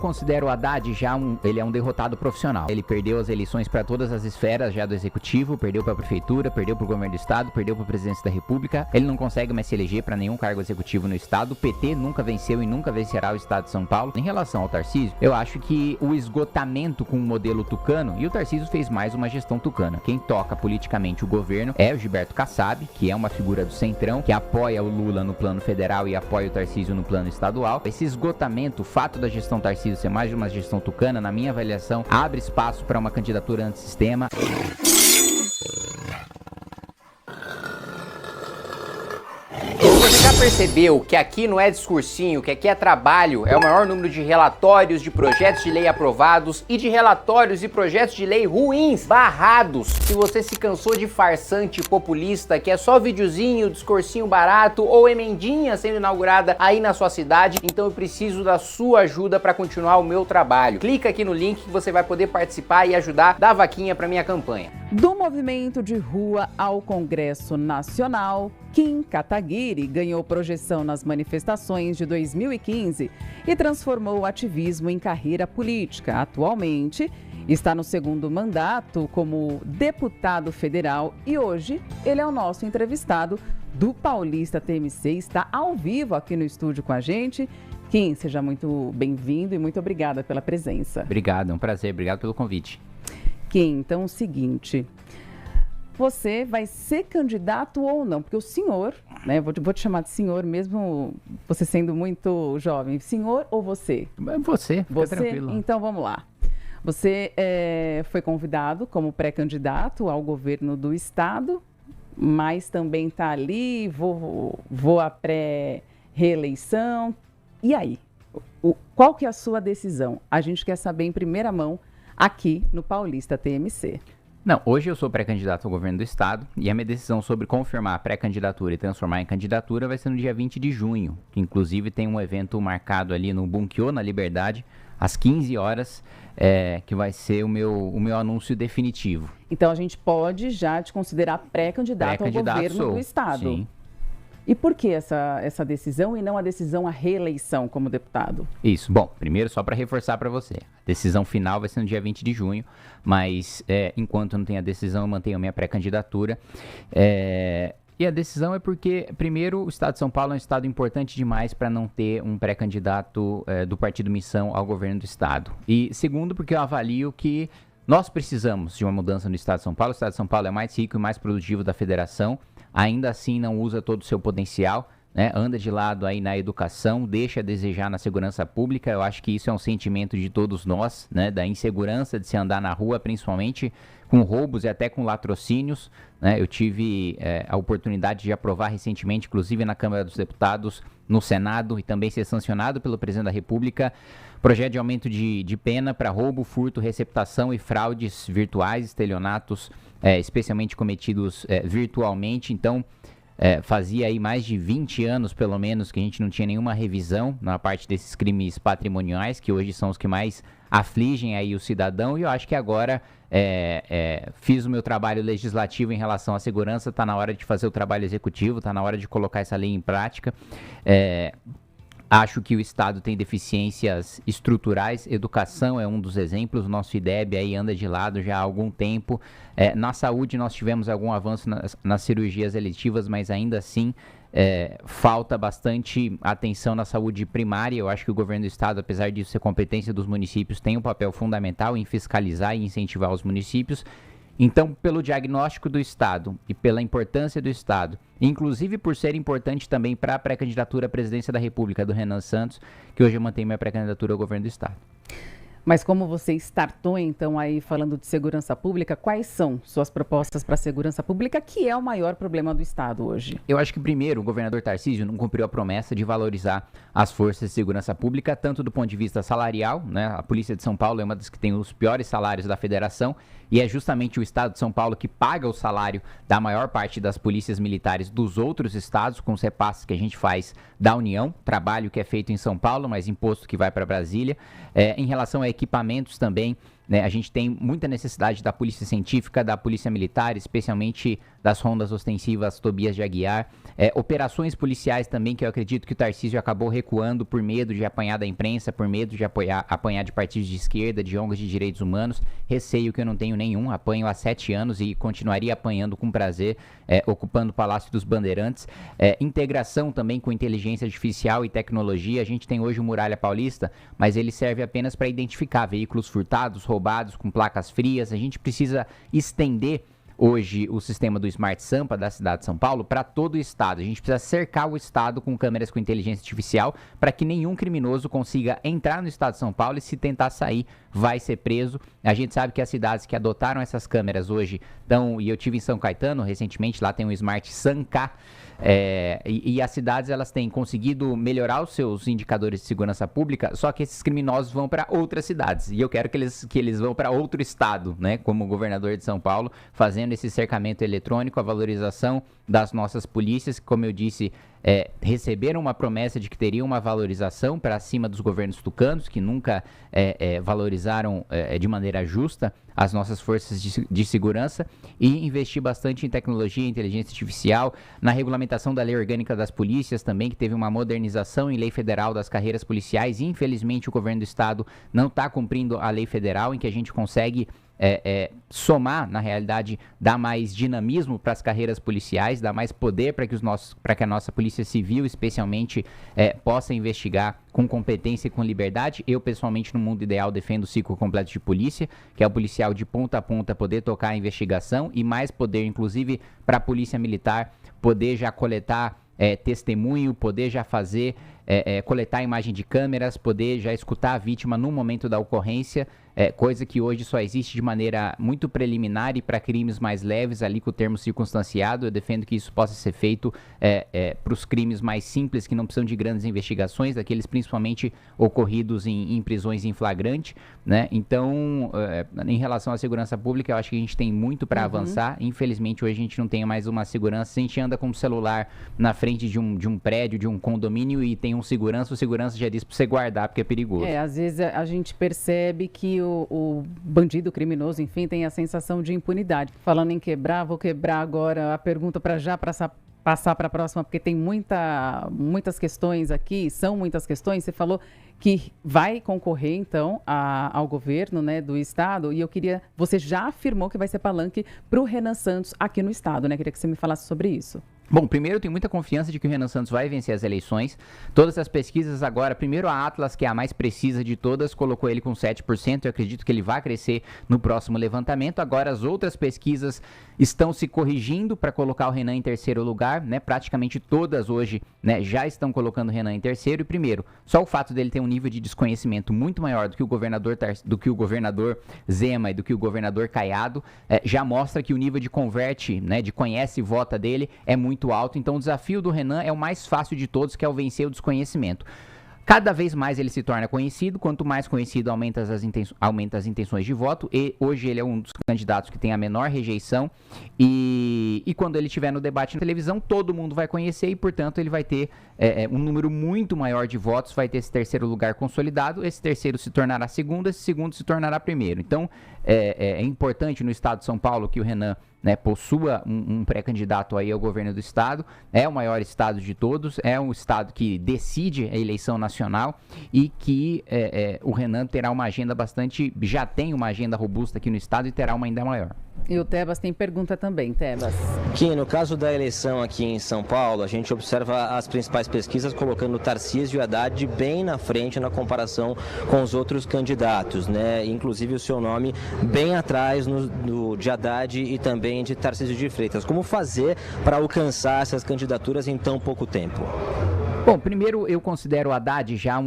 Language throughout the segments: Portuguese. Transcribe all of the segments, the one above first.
considero o Haddad ele é um derrotado profissional. Ele perdeu as eleições para todas as esferas já do executivo, perdeu para a prefeitura, perdeu para o governo do estado, perdeu para a presidência da república. Ele não consegue mais se eleger para nenhum cargo executivo no estado. O PT nunca venceu e nunca vencerá o estado de São Paulo. Em relação ao Tarcísio, eu acho que o esgotamento com o modelo tucano, e o Tarcísio fez mais uma gestão tucana. Quem toca politicamente o governo é o Gilberto Kassab, que é uma figura do centrão, que apoia o Lula no plano federal e apoia o Tarcísio no plano estadual. Esse esgotamento, o fato da gestão Tarcísio ser mais de uma gestão tucana, na minha avaliação, abre espaço para uma candidatura antissistema. Você já percebeu que aqui não é discursinho, que aqui é trabalho, é o maior número de relatórios de projetos de lei aprovados e de relatórios e projetos de lei ruins, barrados. Se você se cansou de farsante populista, que é só videozinho, discursinho barato ou emendinha sendo inaugurada aí na sua cidade, então eu preciso da sua ajuda para continuar o meu trabalho. Clica aqui no link que você vai poder participar e ajudar, dar vaquinha para minha campanha. Do movimento de rua ao Congresso Nacional, Kim Kataguiri ganhou projeção nas manifestações de 2015 e transformou o ativismo em carreira política. Atualmente, está no segundo mandato como deputado federal e hoje ele é o nosso entrevistado do Paulista TMC. Está ao vivo aqui no estúdio com a gente. Kim, seja muito bem-vindo e muito obrigada pela presença. Obrigado, é um prazer. Obrigado pelo convite. Kim, então é o seguinte... Você vai ser candidato ou não? Porque o senhor, né? Vou te chamar de senhor mesmo você sendo muito jovem. Senhor ou você? Você, fica tranquilo. Então vamos lá. Você foi convidado como pré-candidato ao governo do estado, mas também está ali, vou à pré-reeleição. E aí? Qual que é a sua decisão? A gente quer saber em primeira mão aqui no Paulista TMC. Não, hoje eu sou pré-candidato ao governo do estado e a minha decisão sobre confirmar a pré-candidatura e transformar em candidatura vai ser no dia 20 de junho, que inclusive tem um evento marcado ali no Bunkiô, na Liberdade, às 15 horas, que vai ser o meu anúncio definitivo. Então a gente pode já te considerar pré-candidato ao governo do estado. Sim. E por que essa decisão e não a decisão à reeleição como deputado? Isso. Bom, primeiro só para reforçar para você, a decisão final vai ser no dia 20 de junho, mas enquanto não tem a decisão, eu mantenho a minha pré-candidatura. E a decisão é porque, primeiro, o estado de São Paulo é um estado importante demais para não ter um pré-candidato do Partido Missão ao governo do estado. E segundo, porque eu avalio que nós precisamos de uma mudança no estado de São Paulo. O estado de São Paulo é mais rico e mais produtivo da federação. Ainda assim não usa todo o seu potencial, né? Anda de lado aí na educação, deixa a desejar na segurança pública. Eu acho que isso é um sentimento de todos nós, né? Da insegurança de se andar na rua, principalmente com roubos e até com latrocínios, né? Eu tive a oportunidade de aprovar recentemente, inclusive na Câmara dos Deputados, no Senado, e também ser sancionado pelo Presidente da República, projeto de aumento de pena para roubo, furto, receptação e fraudes virtuais, estelionatos, especialmente cometidos virtualmente. Então, fazia aí mais de 20 anos, pelo menos, que a gente não tinha nenhuma revisão na parte desses crimes patrimoniais, que hoje são os que mais afligem aí o cidadão, e eu acho que agora fiz o meu trabalho legislativo em relação à segurança, está na hora de fazer o trabalho executivo, está na hora de colocar essa lei em prática. Acho que o Estado tem deficiências estruturais, educação é um dos exemplos, o nosso IDEB aí anda de lado já há algum tempo. Na saúde nós tivemos algum avanço nas cirurgias eletivas, mas ainda assim falta bastante atenção na saúde primária. Eu acho que o governo do estado, apesar disso ser competência dos municípios, tem um papel fundamental em fiscalizar e incentivar os municípios. Então, pelo diagnóstico do estado e pela importância do estado, inclusive por ser importante também para a pré-candidatura à presidência da República do Renan Santos, que hoje eu mantenho minha pré-candidatura ao governo do estado. Mas como você startou, então, aí falando de segurança pública, quais são suas propostas para a segurança pública, que é o maior problema do Estado hoje? Eu acho que, primeiro, o governador Tarcísio não cumpriu a promessa de valorizar as forças de segurança pública, tanto do ponto de vista salarial, né? A Polícia de São Paulo é uma das que tem os piores salários da federação, e é justamente o Estado de São Paulo que paga o salário da maior parte das polícias militares dos outros estados, com os repasses que a gente faz da União, trabalho que é feito em São Paulo, mas imposto que vai para Brasília. Em relação a equipamentos também, né? A gente tem muita necessidade da polícia científica, da polícia militar, especialmente das rondas ostensivas Tobias de Aguiar, operações policiais também, que eu acredito que o Tarcísio acabou recuando por medo de apanhar da imprensa, por medo de apanhar de partidos de esquerda, de ONGs de direitos humanos, receio que eu não tenho nenhum, apanho há 7 anos e continuaria apanhando com prazer, ocupando o Palácio dos Bandeirantes. Integração também com inteligência artificial e tecnologia, a gente tem hoje o Muralha Paulista, mas ele serve apenas para identificar veículos furtados, roubados, com placas frias. A gente precisa estender hoje o sistema do Smart Sampa da cidade de São Paulo para todo o estado. A gente precisa cercar o estado com câmeras com inteligência artificial para que nenhum criminoso consiga entrar no estado de São Paulo e, se tentar sair, vai ser preso. A gente sabe que as cidades que adotaram essas câmeras hoje estão, e eu tive em São Caetano recentemente, lá tem o Smart Sanca, e as cidades elas têm conseguido melhorar os seus indicadores de segurança pública, só que esses criminosos vão para outras cidades, e eu quero que eles vão para outro estado, né, como governador de São Paulo, fazendo esse cercamento eletrônico, a valorização das nossas polícias, que, como eu disse, receberam uma promessa de que teriam uma valorização para cima dos governos tucanos, que nunca valorizaram de maneira justa as nossas forças de segurança, e investir bastante em tecnologia, inteligência artificial, na regulamentação da lei orgânica das polícias também, que teve uma modernização em lei federal das carreiras policiais, e infelizmente o governo do estado não está cumprindo a lei federal, em que a gente consegue somar, na realidade, dar mais dinamismo para as carreiras policiais, dar mais poder para que a nossa polícia civil, especialmente, possa investigar com competência e com liberdade. Eu, pessoalmente, no mundo ideal, defendo o ciclo completo de polícia, que é o policial de ponta a ponta poder tocar a investigação, e mais poder, inclusive, para a polícia militar poder já coletar testemunho, poder já fazer, coletar imagem de câmeras, poder já escutar a vítima no momento da ocorrência, coisa que hoje só existe de maneira muito preliminar e para crimes mais leves, ali com o termo circunstanciado. Eu defendo que isso possa ser feito para os crimes mais simples, que não precisam de grandes investigações, daqueles principalmente ocorridos em prisões em flagrante, né? Então, em relação à segurança pública, eu acho que a gente tem muito para avançar. Infelizmente, hoje a gente não tem mais uma segurança. A gente anda com o celular na frente de um prédio, de um condomínio, e tem um segurança, o segurança já diz para você guardar, porque é perigoso. Às vezes a gente percebe que o bandido, criminoso, enfim, tem a sensação de impunidade. Falando em quebrar, vou quebrar agora a pergunta para já passar para a próxima, porque tem muitas questões aqui, são muitas questões. Você falou que vai concorrer, então, ao governo, né, do estado, e você já afirmou que vai ser palanque para o Renan Santos aqui no estado, né? Queria que você me falasse sobre isso. Bom, primeiro eu tenho muita confiança de que o Renan Santos vai vencer as eleições. Todas as pesquisas agora, primeiro a Atlas, que é a mais precisa de todas, colocou ele com 7%. Eu acredito que ele vai crescer no próximo levantamento. Agora as outras pesquisas estão se corrigindo para colocar o Renan em terceiro lugar, né? Praticamente todas hoje, né, já estão colocando o Renan em terceiro. E primeiro, só o fato dele ter um nível de desconhecimento muito maior do que o governador Zema e do que o governador Caiado, já mostra que o nível de converte, né, de conhece e vota dele é muito alto. Então o desafio do Renan é o mais fácil de todos, que é o vencer o desconhecimento. Cada vez mais ele se torna conhecido, quanto mais conhecido aumenta as intenções de voto, e hoje ele é um dos candidatos que tem a menor rejeição, e quando ele estiver no debate na televisão, todo mundo vai conhecer, e portanto ele vai ter um número muito maior de votos, vai ter esse terceiro lugar consolidado, esse terceiro se tornará segundo, esse segundo se tornará primeiro. Então é importante no estado de São Paulo que o Renan, né, possua um pré-candidato aí ao governo do estado. É o maior estado de todos, é um estado que decide a eleição nacional, e que o Renan terá uma agenda já tem uma agenda robusta aqui no estado, e terá uma ainda maior. E o Tebas tem pergunta também, Tebas. Kim, no caso da eleição aqui em São Paulo, a gente observa as principais pesquisas colocando o Tarcísio e o Haddad bem na frente na comparação com os outros candidatos, né? Inclusive o seu nome bem atrás de Haddad e também de Tarcísio de Freitas. Como fazer para alcançar essas candidaturas em tão pouco tempo? Bom, primeiro eu considero o Haddad já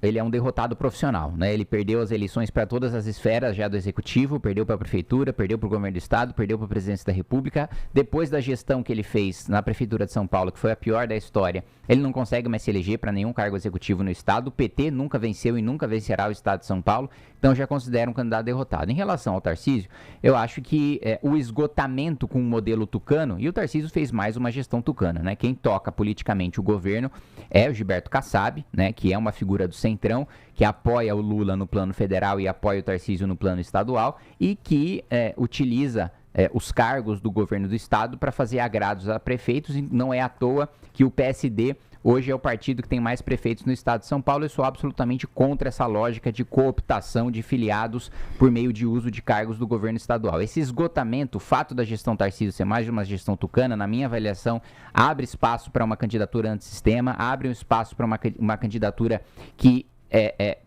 ele é um derrotado profissional, né? Ele perdeu as eleições para todas as esferas já do executivo, perdeu para a prefeitura, perdeu para o governo do estado, perdeu para a presidência da república. Depois da gestão que ele fez na prefeitura de São Paulo, que foi a pior da história, ele não consegue mais se eleger para nenhum cargo executivo no estado. O PT nunca venceu e nunca vencerá o estado de São Paulo, então já considero um candidato derrotado. Em relação ao Tarcísio, eu acho que o esgotamento com o modelo tucano, e o Tarcísio fez mais uma gestão tucana, né? Quem toca politicamente o governo é o Gilberto Kassab, né, que é uma figura do Centrão, que apoia o Lula no plano federal e apoia o Tarcísio no plano estadual e que utiliza os cargos do governo do estado para fazer agrados a prefeitos. E não é à toa que o PSD hoje é o partido que tem mais prefeitos no estado de São Paulo. Eu sou absolutamente contra essa lógica de cooptação de filiados por meio de uso de cargos do governo estadual. Esse esgotamento, o fato da gestão Tarcísio ser mais de uma gestão tucana, na minha avaliação, abre espaço para uma candidatura antissistema, abre um espaço para uma candidatura que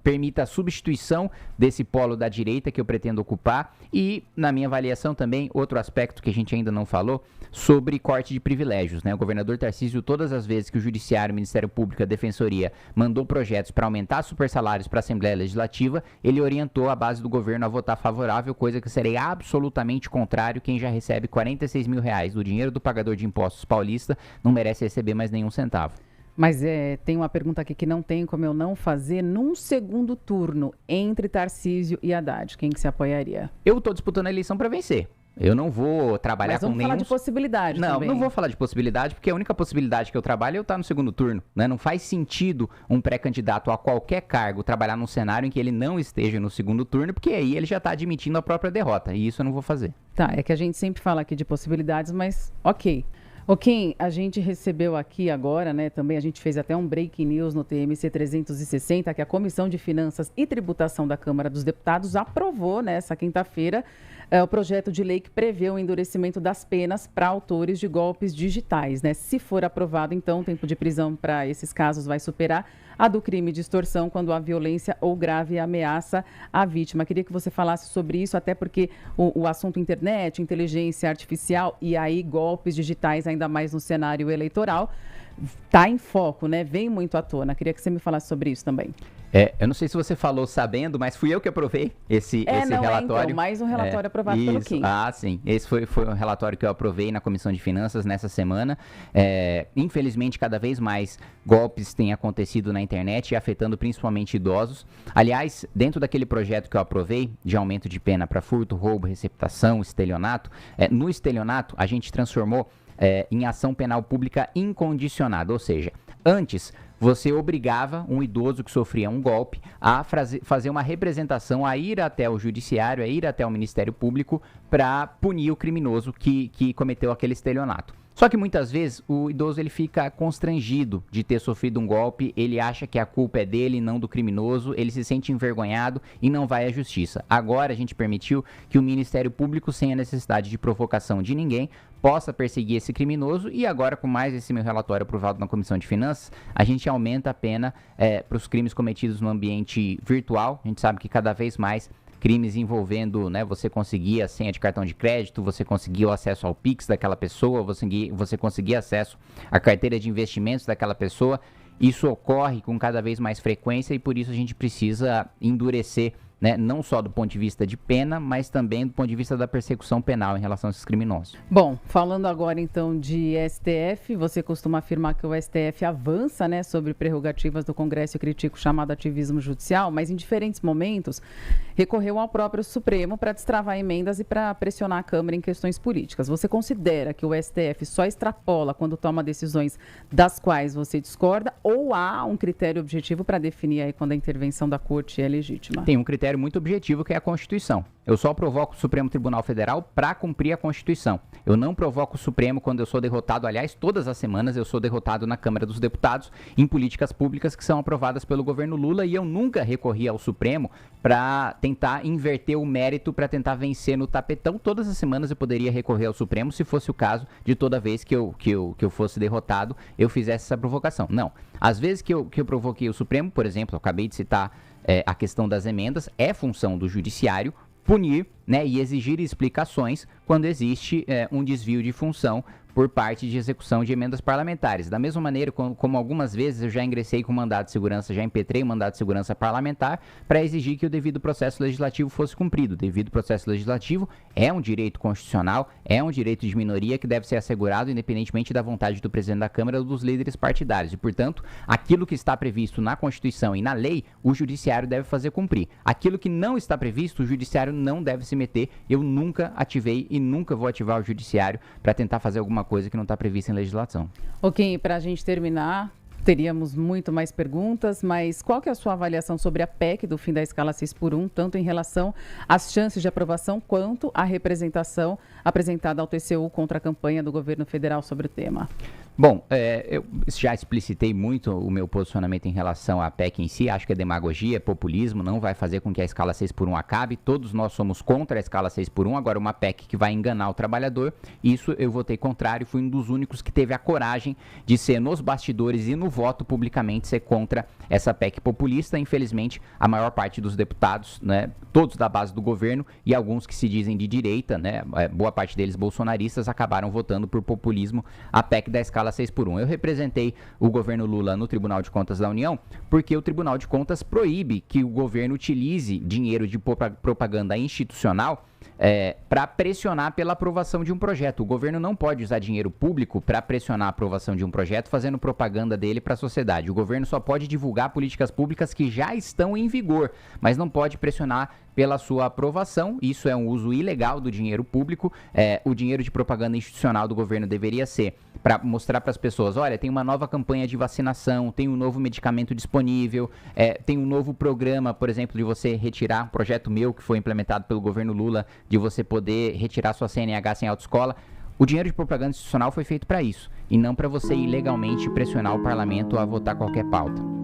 permita a substituição desse polo da direita que eu pretendo ocupar e, na minha avaliação também, outro aspecto que a gente ainda não falou, sobre corte de privilégios, né? O governador Tarcísio, todas as vezes que o Judiciário, o Ministério Público e a Defensoria mandou projetos para aumentar supersalários para a Assembleia Legislativa, ele orientou a base do governo a votar favorável, coisa que serei absolutamente contrário. Quem já recebe R$46 mil do dinheiro do pagador de impostos paulista não merece receber mais nenhum centavo. Mas tem uma pergunta aqui que não tem como eu não fazer. Num segundo turno, entre Tarcísio e Haddad, quem que se apoiaria? Eu estou disputando a eleição para vencer. Eu não vou trabalhar com nenhum... Mas vamos falar de possibilidade também. Não vou falar de possibilidade, porque a única possibilidade que eu trabalho é eu estar no segundo turno, né? Não faz sentido um pré-candidato a qualquer cargo trabalhar num cenário em que ele não esteja no segundo turno, porque aí ele já está admitindo a própria derrota, e isso eu não vou fazer. Tá, é que a gente sempre fala aqui de possibilidades, mas ok. Ok, a gente recebeu aqui agora, né, também a gente fez até um breaking news no TMC 360, que a Comissão de Finanças e Tributação da Câmara dos Deputados aprovou nessa quinta-feira o projeto de lei que prevê o endurecimento das penas para autores de golpes digitais, né? Se for aprovado, então, o tempo de prisão para esses casos vai superar a do crime de extorsão quando há violência ou grave ameaça à vítima. Queria que você falasse sobre isso, até porque o assunto internet, inteligência artificial e aí golpes digitais, ainda mais no cenário eleitoral, está em foco, né? Vem muito à tona. Queria que você me falasse sobre isso também. Eu não sei se você falou sabendo, mas fui eu que aprovei esse relatório. Então, mais um relatório aprovado pelo Kim. Ah, sim. Esse foi um relatório que eu aprovei na Comissão de Finanças nessa semana. Infelizmente, cada vez mais golpes têm acontecido na internet e afetando principalmente idosos. Aliás, dentro daquele projeto que eu aprovei, de aumento de pena para furto, roubo, receptação, estelionato, no estelionato a gente transformou em ação penal pública incondicionada, ou seja, antes você obrigava um idoso que sofria um golpe a fazer uma representação, a ir até o judiciário, a ir até o Ministério Público para punir o criminoso que cometeu aquele estelionato. Só que muitas vezes o idoso ele fica constrangido de ter sofrido um golpe, ele acha que a culpa é dele, não do criminoso, ele se sente envergonhado e não vai à justiça. Agora a gente permitiu que o Ministério Público, sem a necessidade de provocação de ninguém, possa perseguir esse criminoso e agora com mais esse meu relatório aprovado na Comissão de Finanças, a gente aumenta a pena para os crimes cometidos no ambiente virtual. A gente sabe que cada vez mais crimes envolvendo, né, você conseguir a senha de cartão de crédito, você conseguir o acesso ao Pix daquela pessoa, você conseguir acesso à carteira de investimentos daquela pessoa. Isso ocorre com cada vez mais frequência e por isso a gente precisa endurecer, né, não só do ponto de vista de pena, mas também do ponto de vista da persecução penal em relação a esses criminosos. Bom, falando agora então de STF, você costuma afirmar que o STF avança, né, sobre prerrogativas do Congresso e critica o chamado ativismo judicial, mas em diferentes momentos recorreu ao próprio Supremo para destravar emendas e para pressionar a Câmara em questões políticas. Você considera que o STF só extrapola quando toma decisões das quais você discorda ou há um critério objetivo para definir aí quando a intervenção da Corte é legítima? Tem um critério muito objetivo que é a Constituição. Eu só provoco o Supremo Tribunal Federal para cumprir a Constituição. Eu não provoco o Supremo quando eu sou derrotado. Aliás, todas as semanas eu sou derrotado na Câmara dos Deputados em políticas públicas que são aprovadas pelo governo Lula e eu nunca recorri ao Supremo para tentar inverter o mérito, para tentar vencer no tapetão. Todas as semanas eu poderia recorrer ao Supremo se fosse o caso de toda vez que eu fosse derrotado eu fizesse essa provocação. Não. Às vezes que eu provoquei o Supremo, por exemplo, eu acabei de citar a questão das emendas, é função do judiciário punir, né, e exigir explicações quando existe um desvio de função por parte de execução de emendas parlamentares. Da mesma maneira, como algumas vezes eu já ingressei com mandado de segurança, já impetrei o mandado de segurança parlamentar para exigir que o devido processo legislativo fosse cumprido. O devido processo legislativo é um direito constitucional, é um direito de minoria que deve ser assegurado independentemente da vontade do presidente da Câmara ou dos líderes partidários. E, portanto, aquilo que está previsto na Constituição e na lei, o judiciário deve fazer cumprir. Aquilo que não está previsto, o judiciário não deve se meter. Eu nunca ativei e nunca vou ativar o judiciário para tentar fazer alguma coisa que não está prevista em legislação. Ok, para a gente terminar, Teríamos muito mais perguntas, mas qual que é a sua avaliação sobre a PEC do fim da escala 6x1, tanto em relação às chances de aprovação quanto à representação apresentada ao TCU contra a campanha do governo federal sobre o tema? Bom, eu já explicitei muito o meu posicionamento em relação à PEC em si. Acho que é demagogia, é populismo, não vai fazer com que a escala 6x1 acabe. Todos nós somos contra a escala 6x1. Agora, uma PEC que vai enganar o trabalhador, isso eu votei contrário. Fui um dos únicos que teve a coragem de ser nos bastidores e no voto publicamente ser contra essa PEC populista. Infelizmente, a maior parte dos deputados, né, todos da base do governo e alguns que se dizem de direita, né, boa parte deles bolsonaristas, acabaram votando por populismo a PEC da escala 6x1. Eu representei o governo Lula no Tribunal de Contas da União porque o Tribunal de Contas proíbe que o governo utilize dinheiro de propaganda institucional para pressionar pela aprovação de um projeto. O governo não pode usar dinheiro público para pressionar a aprovação de um projeto fazendo propaganda dele para a sociedade. O governo só pode divulgar políticas públicas que já estão em vigor, mas não pode pressionar pela sua aprovação. Isso é um uso ilegal do dinheiro público. O dinheiro de propaganda institucional do governo deveria ser para mostrar para as pessoas, olha, tem uma nova campanha de vacinação, tem um novo medicamento disponível, tem um novo programa, por exemplo, de você retirar um projeto meu que foi implementado pelo governo Lula, de você poder retirar sua CNH sem autoescola. O dinheiro de propaganda institucional foi feito para isso, e não para você ilegalmente pressionar o parlamento a votar qualquer pauta.